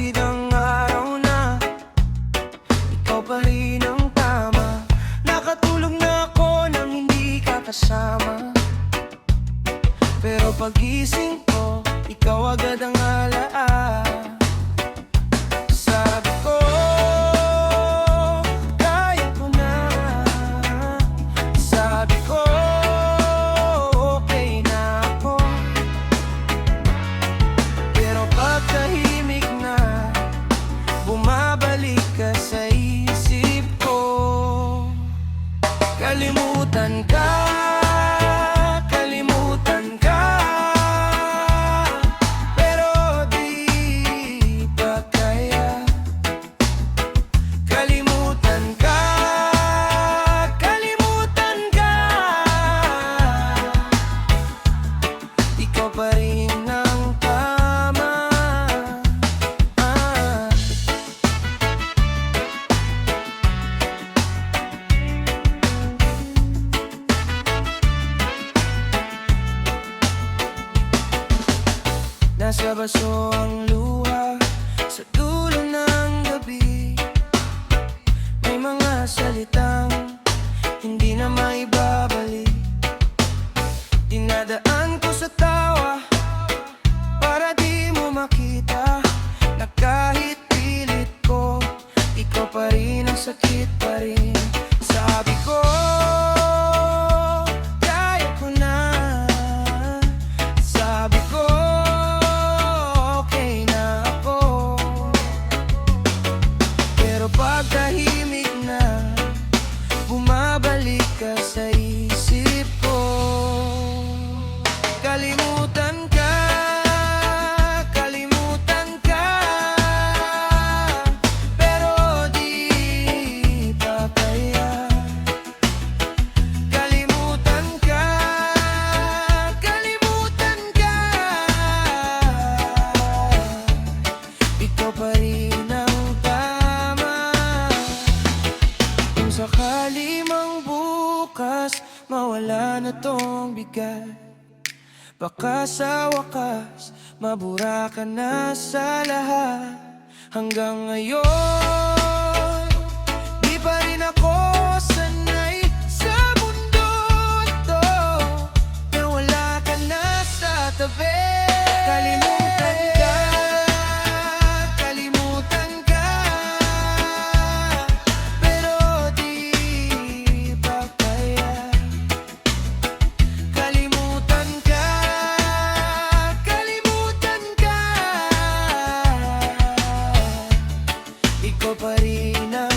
lumapit ang araw na ikaw pa rin ang tama. Nakatulog na ako nang hindi ka kasama, pero pagising ko, ikaw agad ang alaala. Sabi ko, kaya ko na. Sabi ko, okay na ako. Pero pag tahimik na, bumabalik ka sa isip ko. Kalimutan ka, kalimutan ka, pero di pa kaya. Kalimutan ka, kalimutan ka, ikaw pa rin ang tama. Nasa baso ang luha sa dulo ng gabi. May mga salitang hindi na maibabalik. Dinadaan ko sa tawa para di mo makita na kahit pilit ko, ikaw pa rin ang sakit pa rin. Sabi ko, kaya ko na. Sabi ko, okay na ako. Pero pag tahimik na, bumabalik ka sa isip ko. Kalimutan ka, kalimutan ka, pero di pa kaya. Kalimutan ka, kalimutan ka, ikaw pa rin ang tama. Kung sakali mang bukas mawala na tong bigat, baka sa wakas mabura ka na sa lahat. Hanggang ngayon, di pa rin ako sanay sa mundo to na wala ka na sa tabi. Kalimutan ka, kalimutan ka, pero di pa kaya. Kalimutan ka, kalimutan ka, ikaw pa rin ang